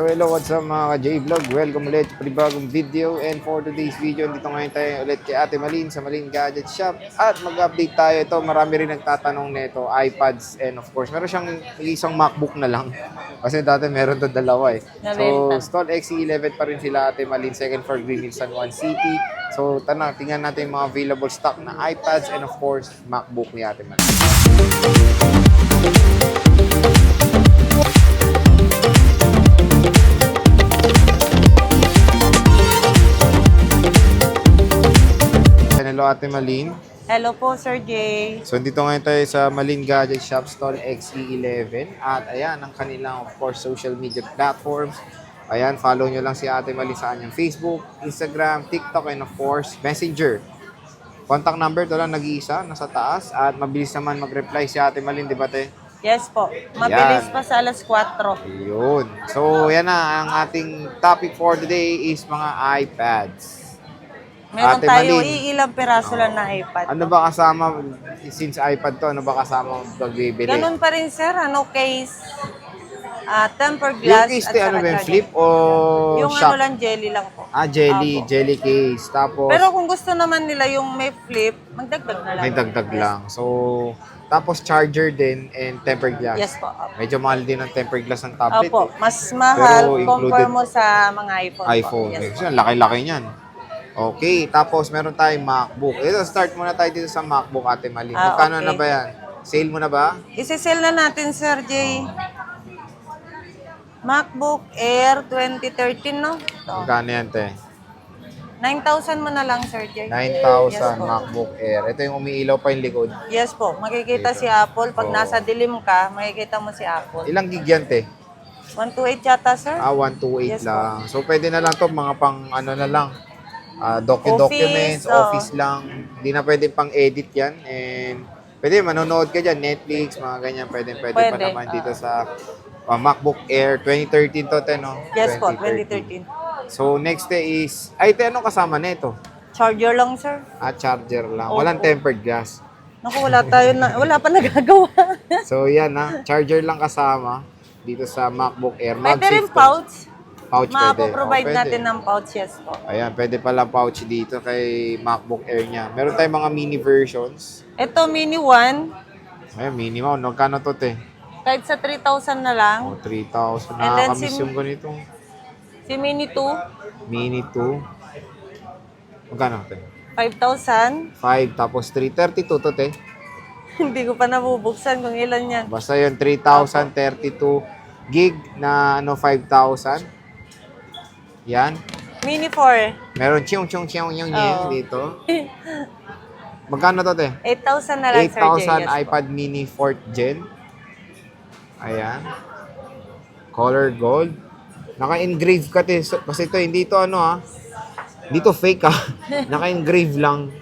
So hello, what's up mga ka-J-Vlog? Welcome ulit sa panibagong video, and for today's video, dito ngayon tayo ulit kay Ate Malin sa Malin Gadget Shop at mag-update tayo. Ito, marami rin nagtatanong nito, iPads, and of course, meron siyang isang MacBook na lang kasi dati meron to dalawa eh. So, Stall XE11 pa rin sila Ate Malin, second floor Green Hills, San Juan City. So, tingnan natin yung mga available stock na iPads and of course, MacBook ni Ate Malin. Hello Ate Malin. Hello po, Sir Jay. So dito ngayon tayo sa Malin Gadget Shop Stall XE11 at ayan ang kanilang of course social media platforms. Ayan, follow nyo lang si Ate Malin sa kanyang Facebook, Instagram, TikTok, and of course Messenger. Contact number to lang nag-iisa, nasa taas, at mabilis naman mag-reply si Ate Malin, di ba te? Yes po. Mabilis pa sa alas 4. Yun. So yan na ang ating topic for today is mga iPads. Meron Ate tayo Malin, ilang piraso lang na iPad. ano ba kasama, since iPad to, ano ba kasama pagbibili? Ganun pa rin, sir. Case, tempered Yung glass, case, at ano saka ba yung charger. flip o Yung shop? ano lang, jelly lang po. Jelly, Apo. jelly case. Tapos, Pero kung gusto naman nila yung may flip, magdagdag na lang. may dagdag lang. So, tapos charger din and tempered glass. Yes po. Apo. Medyo mahal din ang tempered glass ng tablet. Opo. Eh. Mas mahal Pero compare included mo sa mga iPhone. iPhone. Po. Yes. Kasi ang laki-laki niyan. Okay, tapos meron tayong MacBook. Ito, start muna tayo dito sa MacBook, Ate Malin. Magkano Okay. na ba yan? Sale mo na ba? Isi-sell na natin, Sir Jay. MacBook Air 2013, no? Ito. Magkano yan, te? 9,000 mo na lang, Sir Jay. 9,000 Yes po. MacBook Air. Ito yung umiilaw pa yung likod. Yes po. Makikita Dito. si Apple. Pag Oo. nasa dilim ka, makikita mo si Apple. Ilang gig yan, te? 128 yata, sir? 128 Yes, lang. So, pwede na lang to mga pang ano na lang. Documents, Office, office lang. Hindi na pwede pang edit yan. And pwede manonood ka dyan, Netflix, mga ganyan. Pwede pa Pwede, naman dito sa MacBook Air 2013 to, te, no? Yes po, 2013. So, next day is, ay, te, anong kasama nito? Charger lang, sir. Charger lang. Opo. Walang tempered glass. Naku, wala pa nagagawa. So, yan na. Charger lang kasama dito sa MacBook Air. Pwede rin MagSafe to. pouch. Pouch pwede. Mapoprovide Pwede. natin ng pouch, yes po. Ayan, pwede pala pouch dito kay MacBook Air niya. Meron tayong mga mini versions. Ito, mini 1. Ayan, minimum. Magkano to, te? Kahit sa 3,000 na lang. 3,000. And then Nakakamiss yung ganitong Si mini 2, mini 2. Magkano, te? 5,000. 5, tapos 332 to, te. Hindi ko pa nabubuksan kung ilan yan. Basta yun, 3,032 gig na 5,000. Yan. Mini 4. Meron chiyong Oo. dito. Magkano to, te? 8,000 na lang, Sir Jay. 8,000 Yes po. iPad mini 4th gen. Ayan. Color gold. Naka-engrave ka, te. Kasi ito, hindi to Dito fake Naka-engrave lang.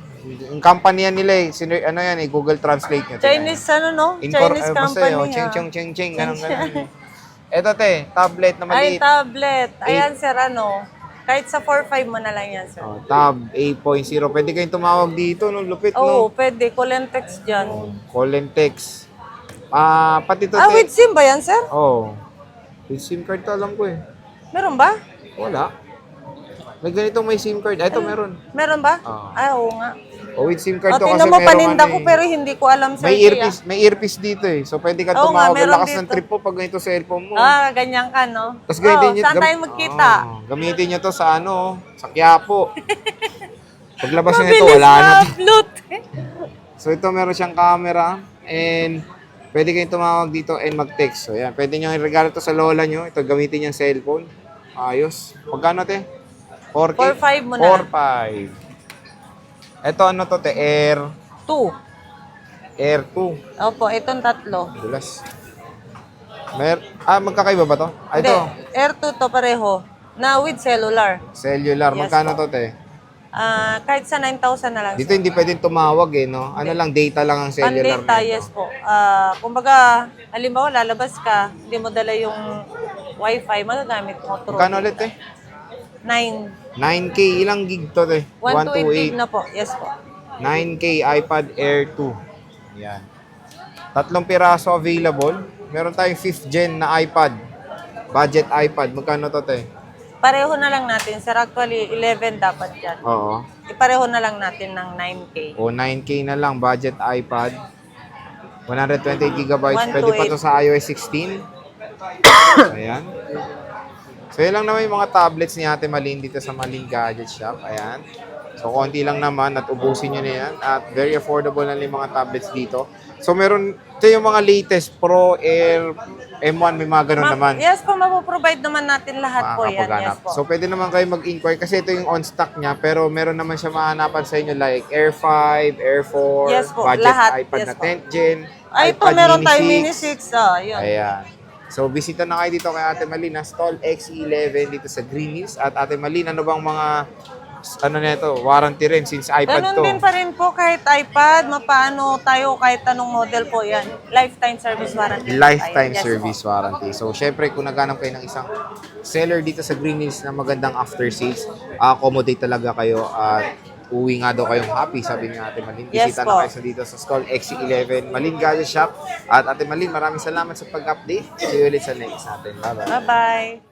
Yung company yan nila ano yan Google Translate nyo. Chinese no? Chinese company. Ching. Ganun. Ito, te. Tablet na Ay, maliit. tablet. Ayan, sir, kahit sa 4.5 mo na lang yan, sir. Tab 8.0. Pwede kayong tumawag dito. No? Lupit, Oo, no? pwede. Colentex dyan. Call and text. Pati to, With SIM ba yan, sir? With SIM card to, alam ko eh. Meron ba? Wala. May ganito may SIM card. Ito meron. Meron ba? Oo. Ay, oo nga. With SIM card to kasi Tingnan mo, meron paninda ko, pero hindi ko alam, sir. may earpiece dito eh. So pwede ka Oo nga, tumawag. meron Lakas ng dito. trip mo pag ganito sa cellphone mo. Ganyan ka, no? Tapos gamitin nyo. Saan tayo magkita? Gamitin nyo to sa sa Quiapo. Paglabas nyo nito, Mabilis wala na. upload. So ito meron siyang camera and pwede kayong tumawag dito and mag-text. So yan, pwede nyo i-regalo to sa lola nyo. Ito gamitin yung cellphone. Ayos. Magkano, te? 4K? 4.5 mo na. 4.5. Ito ano to, te? Air 2. 2. Opo, itong tatlo. Dulas. Magkakaiba ba to? Hindi, Ito. Air 2 to pareho. Na with cellular. Cellular. Yes, Magkano po. to, te? Kahit sa 9,000 na lang. Dito hindi pwedeng tumawag no? Ano lang, data lang ang cellular Pan-data, na ito. yes po. Kumbaga, halimbawa, lalabas ka, hindi mo dala yung wifi, magagamit mo through. Magkano ulit, te? 9. 9K. Ilang gig to, te? 128 na po. Yes po. 9K iPad Air 2. Yan. 3 piraso available. Meron tayong 5th gen na iPad. Budget iPad, magkano to, te? Pareho na lang natin, sir. Actually, 11 dapat yan. Oo. Ipareho na lang natin ng 9K. O 9K na lang, budget iPad. 128 gigabytes. Pwede pa 128. to sa iOS 16. Ayan. So, yun lang naman yung mga tablets ni Ate Malin dito sa Malin Gadget Shop. Ayan. So, konti lang naman at ubusin nyo na yan. At very affordable na yung mga tablets dito. So, meron, ito yung mga latest Pro Air M1, may mga ganun naman. Yes po, mapoprovide naman natin lahat po yan. Makakapaghanap. Yes po. So, pwede naman kayo mag-inquire kasi ito yung on stock niya, pero meron naman siya mahanapan sa inyo like Air 5, Air 4, Yes po, budget lahat. iPad Yes na po. 10th gen, Ay, ito iPad meron mini tayo mini 6. 6. Yun. Ayan. So, bisita na kayo dito kay Ate Malin, Stall XE11 dito sa Green Hills. At Ate Malin, ano bang mga, ano nito, warranty rin since iPad Ganun to? din pa rin po kahit iPad, mapaano tayo kahit anong model po yan. Lifetime service warranty. Lifetime Yes po. service warranty. So, syempre, kung naghanap kayo ng isang seller dito sa Green Hills na magandang after sales, accommodate talaga kayo at uwi nga daw kayong happy, sabi ni Ate Malin. Yes Bisita po. na kayo sa dito sa Stall XE11 Malin Gadget Shop. At Ate Malin, maraming salamat sa pag-update. See you ulit sa next natin. Bye-bye. Bye-bye.